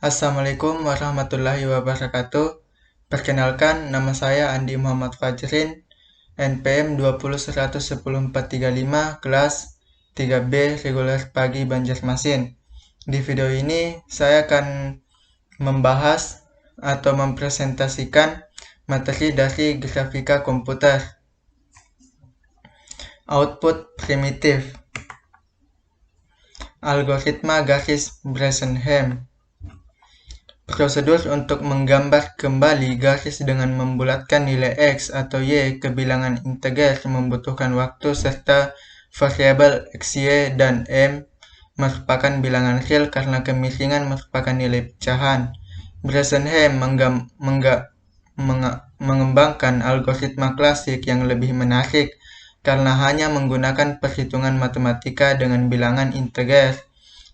Assalamualaikum warahmatullahi wabarakatuh. Perkenalkan, nama saya Andi Muhammad Fajrin, NPM 2011435, kelas 3B reguler pagi Banjarmasin. Di video ini, saya akan membahas atau mempresentasikan materi dari grafika komputer. Output primitif. Algoritma garis Bresenham. Prosedur untuk menggambar kembali garis dengan membulatkan nilai X atau Y ke bilangan integer membutuhkan waktu serta variabel XY dan M merupakan bilangan real karena kemiringan merupakan nilai pecahan. Bresenham mengembangkan algoritma klasik yang lebih menarik karena hanya menggunakan perhitungan matematika dengan bilangan integer.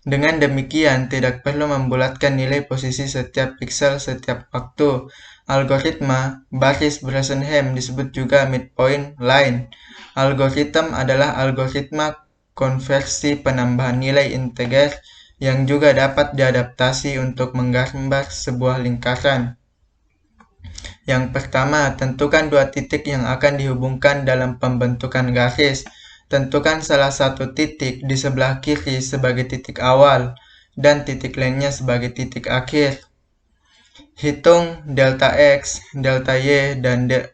Dengan demikian, tidak perlu membulatkan nilai posisi setiap piksel setiap waktu. Algoritma baris Bresenham disebut juga midpoint line. Algoritma adalah algoritma konversi penambahan nilai integer yang juga dapat diadaptasi untuk menggambar sebuah lingkaran. Yang pertama, tentukan dua titik yang akan dihubungkan dalam pembentukan garis. Tentukan salah satu titik di sebelah kiri sebagai titik awal dan titik lainnya sebagai titik akhir. Hitung delta X, delta Y, dan 2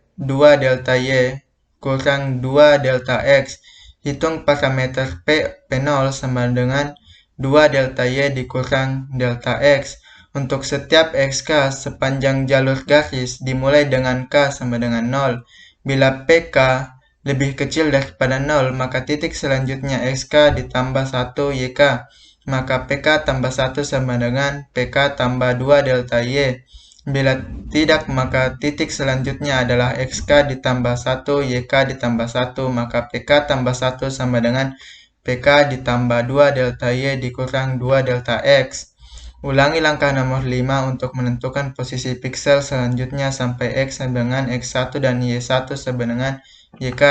delta Y kurang 2 delta X. Hitung parameter P0 sama dengan 2 delta Y dikurang delta X. Untuk setiap XK sepanjang jalur garis dimulai dengan K sama dengan 0. Bila PK lebih kecil daripada 0, maka titik selanjutnya XK ditambah 1 YK. Maka PK tambah 1 sama dengan PK tambah 2 delta Y. Bila tidak, maka titik selanjutnya adalah XK ditambah 1 YK ditambah 1. Maka PK tambah 1 sama dengan PK ditambah 2 delta Y dikurang 2 delta X. Ulangi langkah nomor 5 untuk menentukan posisi piksel selanjutnya sampai X dengan X1 dan Y1 sama dengan YK.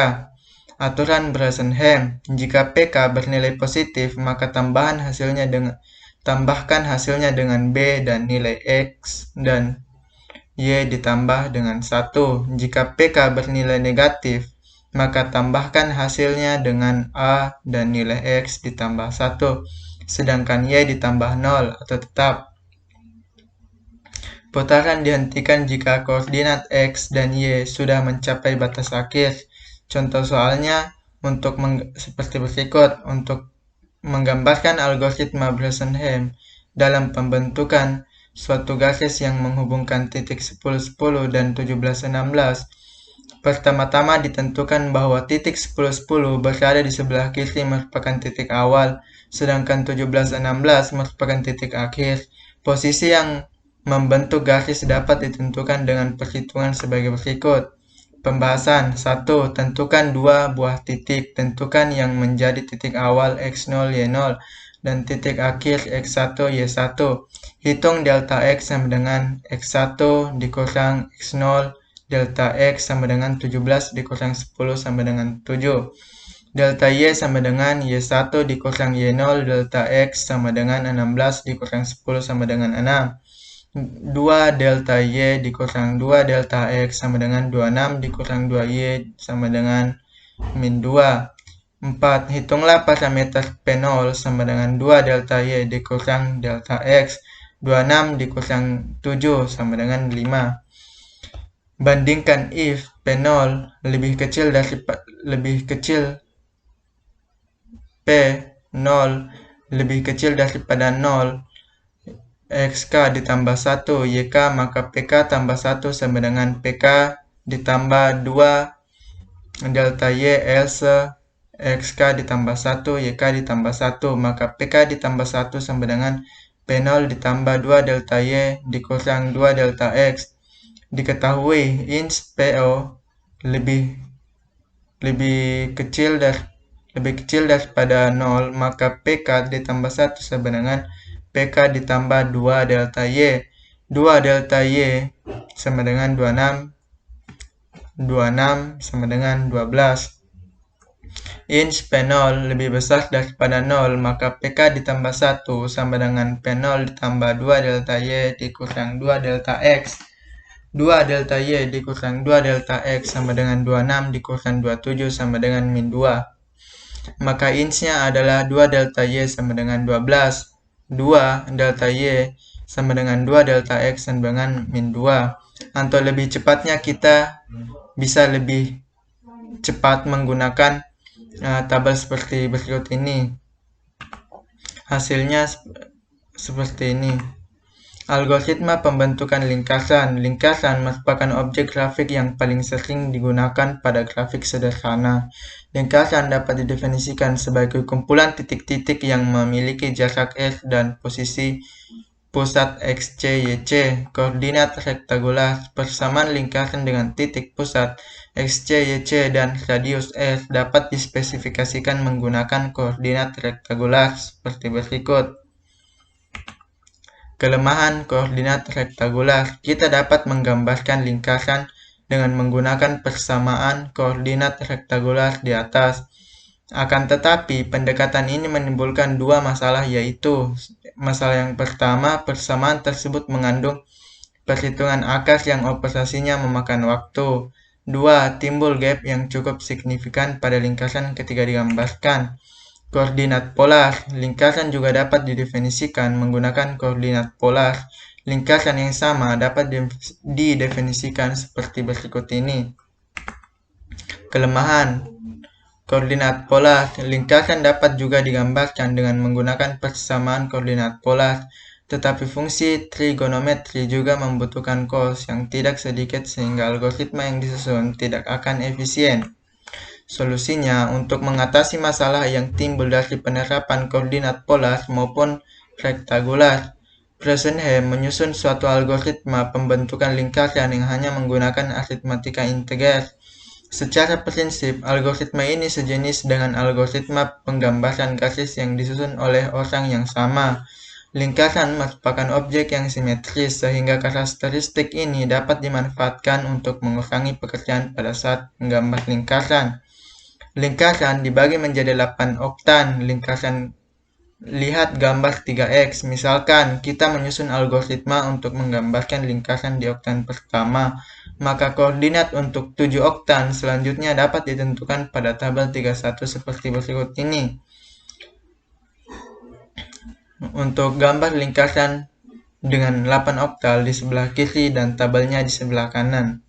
Aturan Bresenham. Jika PK bernilai positif, maka tambahkan hasilnya dengan B dan nilai X dan Y ditambah dengan 1. Jika PK bernilai negatif, maka tambahkan hasilnya dengan A dan nilai X ditambah 1. Sedangkan Y ditambah 0 atau tetap. Putaran dihentikan jika koordinat X dan Y sudah mencapai batas akhir. Contoh soalnya seperti berikut. Untuk menggambarkan algoritma Bresenham dalam pembentukan suatu garis yang menghubungkan titik 10-10 dan 17-16, pertama-tama ditentukan bahwa titik 10-10 berada di sebelah kiri merupakan titik awal, sedangkan 17-16 merupakan titik akhir. Posisi yang membentuk garis dapat ditentukan dengan perhitungan sebagai berikut. Pembahasan 1. Tentukan dua buah titik. Tentukan yang menjadi titik awal X0, Y0 dan titik akhir X1, Y1. Hitung delta X sama dengan X1 dikurang X0, delta X sama dengan 17 dikurang 10 sama dengan 7. Delta Y sama dengan Y1 dikurang Y0, delta X sama dengan 16 dikurang 10 sama dengan 6. 2 delta Y dikurang 2 delta X sama dengan 26 dikurang 2Y sama dengan min 2. 4. Hitunglah parameter P0 sama dengan 2 delta Y dikurang delta X. 26 dikurang 7 sama dengan 5. Bandingkan if P0 lebih kecil P0 lebih kecil daripada 0, XK ditambah 1 YK, maka PK tambah 1 sama dengan PK ditambah 2 delta Y, else XK ditambah 1 YK ditambah 1, maka PK ditambah 1 sama dengan P0 ditambah 2 delta Y dikurang 2 delta X. Diketahui int PO lebih kecil daripada 0, maka PK ditambah 1 sama dengan PK ditambah 2 delta Y. 2 delta Y sama dengan 26 sama dengan 12. Ins P0 lebih besar daripada 0, maka PK ditambah 1 sama dengan P0 ditambah 2 delta Y dikurang 2 delta X. 2 delta Y dikurang 2 delta X sama dengan 26 dikurang 27 sama dengan min 2. Maka insnya adalah 2 delta Y sama dengan 12. 2 delta Y sama dengan 2 delta X sama dengan min 2. Atau lebih cepatnya kita bisa lebih cepat menggunakan tabel seperti berikut ini. Hasilnya seperti ini. Algoritma pembentukan lingkaran. Lingkaran merupakan objek grafik yang paling sering digunakan pada grafik sederhana. Lingkaran dapat didefinisikan sebagai kumpulan titik-titik yang memiliki jarak S dan posisi pusat X, Y, Y, C. Koordinat rektangular. Persamaan lingkaran dengan titik pusat X, Y, Y, C dan radius S dapat dispesifikasikan menggunakan koordinat rektangular seperti berikut. Kelemahan koordinat rektangular. Kita dapat menggambarkan lingkaran dengan menggunakan persamaan koordinat rektangular di atas. Akan tetapi, pendekatan ini menimbulkan dua masalah, yaitu masalah yang pertama, persamaan tersebut mengandung perhitungan akar yang operasinya memakan waktu. 2. Timbul gap yang cukup signifikan pada lingkaran ketika digambarkan. Koordinat polar. Lingkaran juga dapat didefinisikan menggunakan koordinat polar. Lingkaran yang sama dapat didefinisikan seperti berikut ini. Kelemahan koordinat polar. Lingkaran dapat juga digambarkan dengan menggunakan persamaan koordinat polar, tetapi fungsi trigonometri juga membutuhkan cos yang tidak sedikit sehingga algoritma yang disusun tidak akan efisien. Solusinya, untuk mengatasi masalah yang timbul dari penerapan koordinat polar maupun rektangular, Bresenham menyusun suatu algoritma pembentukan lingkaran yang hanya menggunakan aritmatika integer. Secara prinsip, algoritma ini sejenis dengan algoritma penggambaran garis yang disusun oleh orang yang sama. Lingkaran merupakan objek yang simetris, sehingga karakteristik ini dapat dimanfaatkan untuk mengurangi pekerjaan pada saat menggambar lingkaran. Lingkaran dibagi menjadi 8 oktan. Lingkaran lihat gambar 3x. Misalkan kita menyusun algoritma untuk menggambarkan lingkaran di oktan pertama, maka koordinat untuk 7 oktan selanjutnya dapat ditentukan pada tabel 31 seperti berikut ini. Untuk gambar lingkaran dengan 8 oktal di sebelah kiri dan tabelnya di sebelah kanan.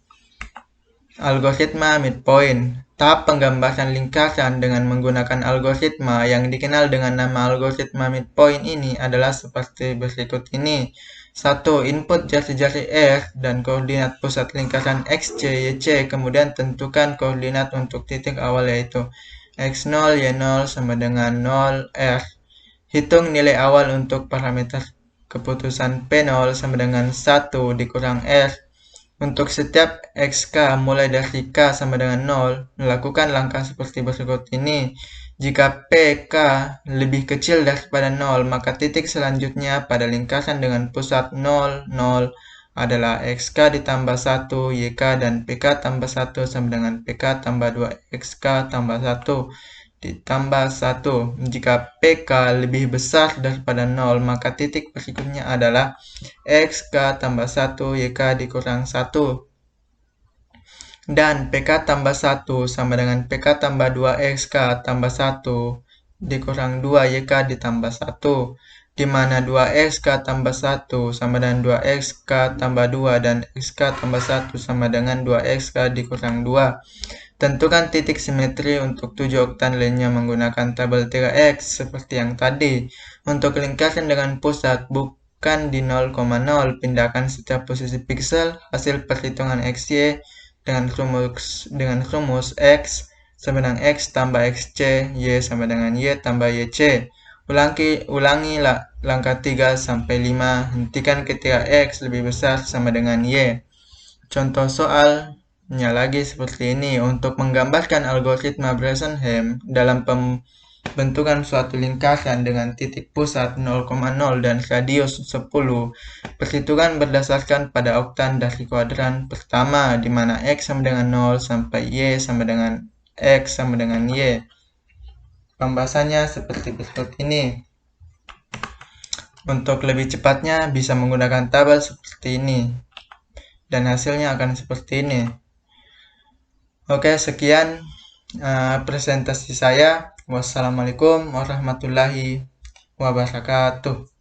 Algoritma midpoint. Tahap penggambaran lingkaran dengan menggunakan algoritma yang dikenal dengan nama algoritma midpoint ini adalah seperti berikut ini. 1. Input jari-jari R dan koordinat pusat lingkaran X, Y, Y, C. Kemudian tentukan koordinat untuk titik awal yaitu X0, Y0 sama dengan 0, R. Hitung nilai awal untuk parameter keputusan P0 sama dengan 1 dikurang R. Untuk setiap XK mulai dari K sama dengan 0, melakukan langkah seperti berikut ini. Jika PK lebih kecil daripada 0, maka titik selanjutnya pada lingkaran dengan pusat 0, 0 adalah XK ditambah 1, YK dan PK tambah 1 sama dengan PK tambah 2 XK tambah 1 ditambah 1. Jika PK lebih besar daripada 0, maka titik berikutnya adalah XK tambah 1, YK dikurang 1. Dan PK tambah 1 sama dengan PK tambah 2 XK tambah 1 dikurang 2 YK ditambah 1, di mana 2 XK tambah 1 sama dengan 2 XK tambah 2 dan XK tambah 1 sama dengan 2 XK dikurang 2. Tentukan titik simetri untuk 7 oktan lainnya menggunakan tabel 3x seperti yang tadi. Untuk lingkaran dengan pusat bukan di 0,0, pindahkan setiap posisi piksel hasil perhitungan XY dengan rumus X sama dengan X tambah XC, Y sama dengan Y tambah YC. Ulangi langkah 3 sampai 5, hentikan ketika X lebih besar sama dengan Y. Contoh soalnya lagi seperti ini. Untuk menggambarkan algoritma Bresenham dalam pembentukan suatu lingkaran dengan titik pusat 0,0 dan radius 10, perhitungan berdasarkan pada oktan dari kuadran pertama, di mana X sama dengan 0 sampai Y sama dengan X sama dengan Y. pembahasannya seperti berikut ini. Untuk lebih cepatnya bisa menggunakan tabel seperti ini. Dan hasilnya akan seperti ini. Oke, sekian presentasi saya. Wassalamualaikum warahmatullahi wabarakatuh.